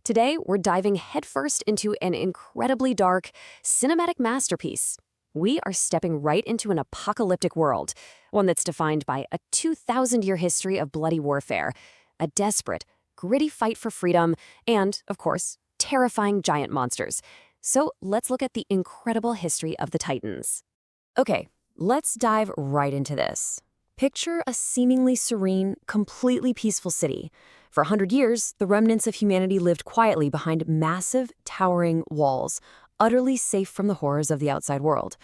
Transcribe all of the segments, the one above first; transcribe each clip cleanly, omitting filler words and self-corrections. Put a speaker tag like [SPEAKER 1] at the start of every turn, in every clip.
[SPEAKER 1] Today, we're diving headfirst into an incredibly dark, cinematic masterpiece. We are stepping right into an apocalyptic world, one that's defined by a 2,000-year history of bloody warfare, a desperate, gritty fight for freedom, and, of course, terrifying giant monsters. So let's look at the incredible history of the Titans. Okay, let's dive right into this. Picture a seemingly serene, completely peaceful city. For 100 years, the remnants of humanity lived quietly behind massive, towering walls, utterly safe from the horrors of the outside world.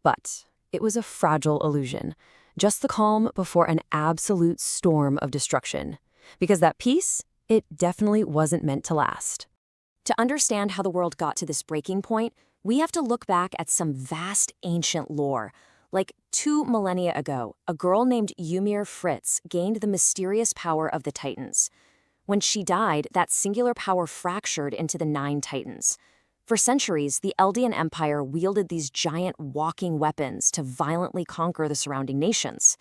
[SPEAKER 1] But it was a fragile illusion, just the calm before an absolute storm of destruction. Because that peace, it definitely wasn't meant to last. To understand how the world got to this breaking point, we have to look back at some vast ancient lore. Like 2 millennia ago, a girl named Ymir Fritz gained the mysterious power of the Titans. When she died, that singular power fractured into the 9 Titans. For centuries, the Eldian Empire wielded these giant walking weapons to violently conquer the surrounding nations.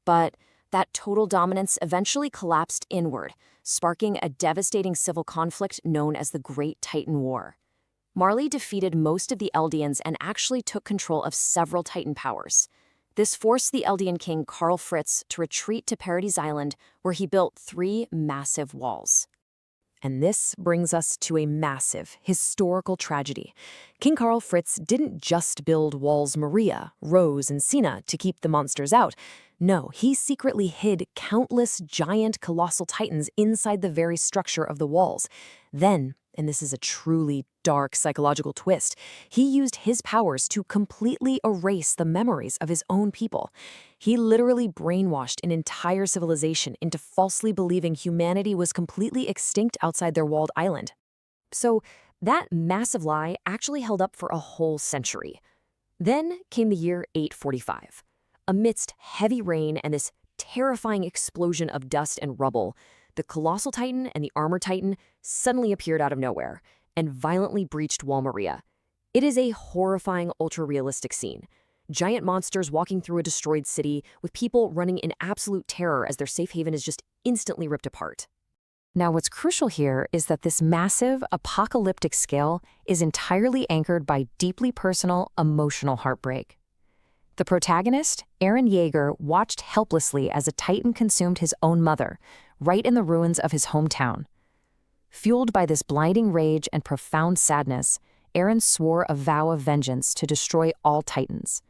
[SPEAKER 1] But that total dominance eventually collapsed inward, sparking a devastating civil conflict known as the Great Titan War. Marley defeated most of the Eldians and actually took control of several Titan powers. This forced the Eldian king Karl Fritz to retreat to Paradis Island, where he built 3 massive walls. And this brings us to a massive, historical tragedy. King Karl Fritz didn't just build walls Maria, Rose, and Sina to keep the monsters out. No, he secretly hid countless giant colossal titans inside the very structure of the walls. Then, and this is a truly dark psychological twist, he used his powers to completely erase the memories of his own people. He literally brainwashed an entire civilization into falsely believing humanity was completely extinct outside their walled island. So that massive lie actually held up for a whole century. Then came the year 845. Amidst heavy rain and this terrifying explosion of dust and rubble, the Colossal Titan and the Armored Titan suddenly appeared out of nowhere and violently breached Wall Maria. It is a horrifying, ultra-realistic scene. Giant monsters walking through a destroyed city with people running in absolute terror as their safe haven is just instantly ripped apart. Now, what's crucial here is that this massive, apocalyptic scale is entirely anchored by deeply personal, emotional heartbreak. The protagonist, Eren Yeager, watched helplessly as a Titan consumed his own mother, right in the ruins of his hometown. Fueled by this blinding rage and profound sadness, Eren swore a vow of vengeance to destroy all Titans.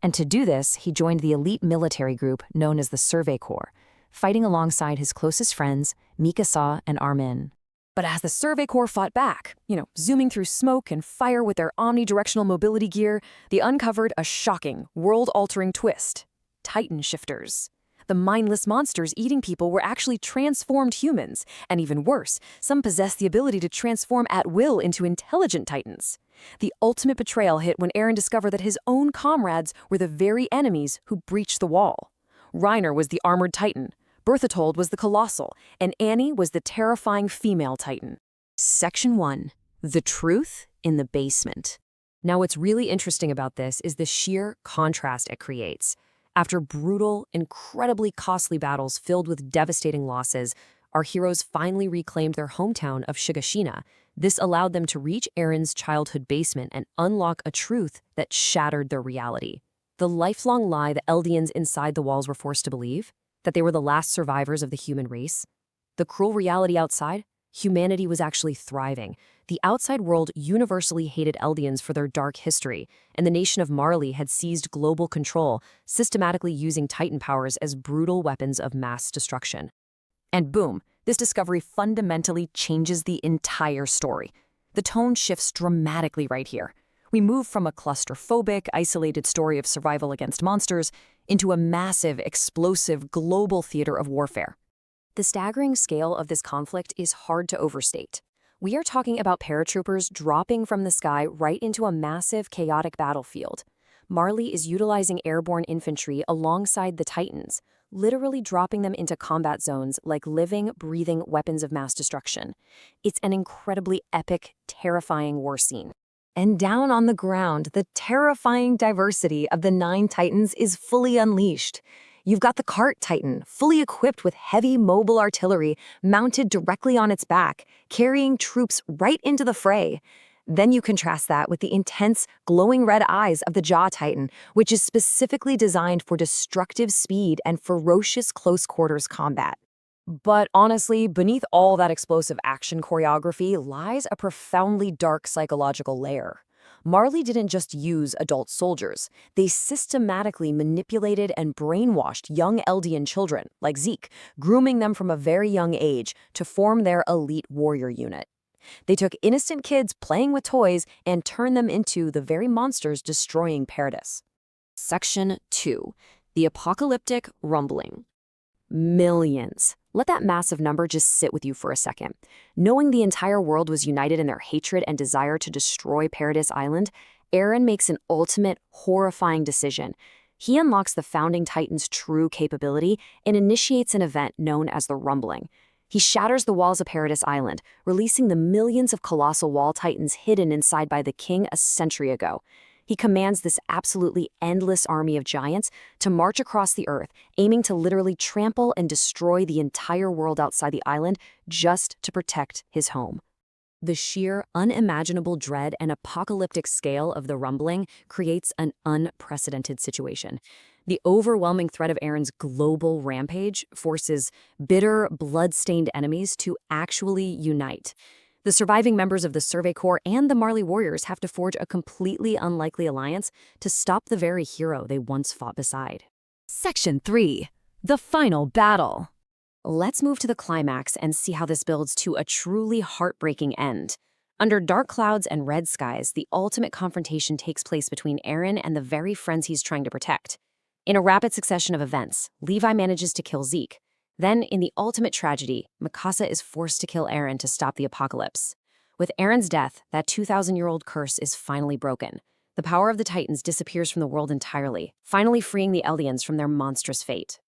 [SPEAKER 1] And to do this, he joined the elite military group known as the Survey Corps, fighting alongside his closest friends, Mikasa and Armin. But as the Survey Corps fought back, zooming through smoke and fire with their omnidirectional mobility gear, they uncovered a shocking, world-altering twist: Titan shifters. The mindless monsters eating people were actually transformed humans, and even worse, some possessed the ability to transform at will into intelligent Titans. The ultimate betrayal hit when Eren discovered that his own comrades were the very enemies who breached the wall. Reiner was the Armored Titan, Berthold was the Colossal, and Annie was the terrifying female Titan. Section 1. The Truth in the Basement. Now, what's really interesting about this is the sheer contrast it creates. After brutal, incredibly costly battles filled with devastating losses, our heroes finally reclaimed their hometown of Shigashina. This allowed them to reach Eren's childhood basement and unlock a truth that shattered their reality. The lifelong lie the Eldians inside the walls were forced to believe, that they were the last survivors of the human race. The cruel reality outside, humanity was actually thriving. The outside world universally hated Eldians for their dark history, and the nation of Marley had seized global control, systematically using Titan powers as brutal weapons of mass destruction. And boom, this discovery fundamentally changes the entire story. The tone shifts dramatically right here. We move from a claustrophobic, isolated story of survival against monsters into a massive, explosive, global theater of warfare. The staggering scale of this conflict is hard to overstate. We are talking about paratroopers dropping from the sky right into a massive, chaotic battlefield. Marley is utilizing airborne infantry alongside the Titans, literally dropping them into combat zones like living, breathing weapons of mass destruction. It's an incredibly epic, terrifying war scene. And down on the ground, the terrifying diversity of the 9 Titans is fully unleashed. You've got the cart titan, fully equipped with heavy mobile artillery mounted directly on its back, carrying troops right into the fray. Then you contrast that with the intense, glowing red eyes of the jaw titan, which is specifically designed for destructive speed and ferocious close-quarters combat. But honestly, beneath all that explosive action choreography lies a profoundly dark psychological layer. Marley didn't just use adult soldiers. They systematically manipulated and brainwashed young Eldian children, like Zeke, grooming them from a very young age to form their elite warrior unit. They took innocent kids playing with toys and turned them into the very monsters destroying Paradis. Section 2. The Apocalyptic Rumbling. Millions. Let that massive number just sit with you for a second. Knowing the entire world was united in their hatred and desire to destroy Paradis Island, Eren makes an ultimate, horrifying decision. He unlocks the Founding Titan's true capability and initiates an event known as the Rumbling. He shatters the walls of Paradis Island, releasing the millions of colossal wall titans hidden inside by the king a century ago. He commands this absolutely endless army of giants to march across the earth, aiming to literally trample and destroy the entire world outside the island just to protect his home. The sheer, unimaginable dread and apocalyptic scale of the rumbling creates an unprecedented situation. The overwhelming threat of Eren's global rampage forces bitter, blood-stained enemies to actually unite. The surviving members of the Survey Corps and the Marley warriors have to forge a completely unlikely alliance to stop the very hero they once fought beside. Section 3. The Final Battle. Let's move to the climax and see how this builds to a truly heartbreaking end. Under dark clouds and red skies, the ultimate confrontation takes place between Eren and the very friends he's trying to protect. In a rapid succession of events, Levi manages to kill Zeke. Then, in the ultimate tragedy, Mikasa is forced to kill Eren to stop the apocalypse. With Eren's death, that 2,000-year-old curse is finally broken. The power of the Titans disappears from the world entirely, finally freeing the Eldians from their monstrous fate.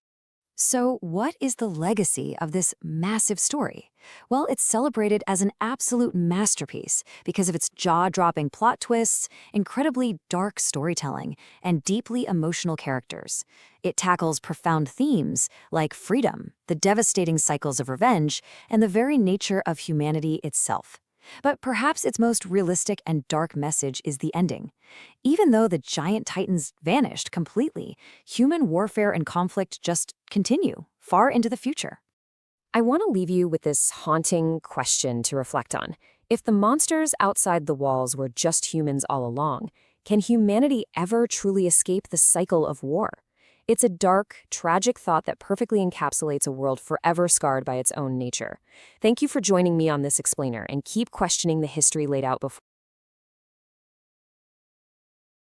[SPEAKER 1] So, what is the legacy of this massive story? Well, it's celebrated as an absolute masterpiece because of its jaw-dropping plot twists, incredibly dark storytelling, and deeply emotional characters. It tackles profound themes like freedom, the devastating cycles of revenge, and the very nature of humanity itself. But perhaps its most realistic and dark message is the ending. Even though the giant titans vanished completely, human warfare and conflict just continue far into the future. I want to leave you with this haunting question to reflect on. If the monsters outside the walls were just humans all along, can humanity ever truly escape the cycle of war? It's a dark, tragic thought that perfectly encapsulates a world forever scarred by its own nature. Thank you for joining me on this explainer, and keep questioning the history laid out before.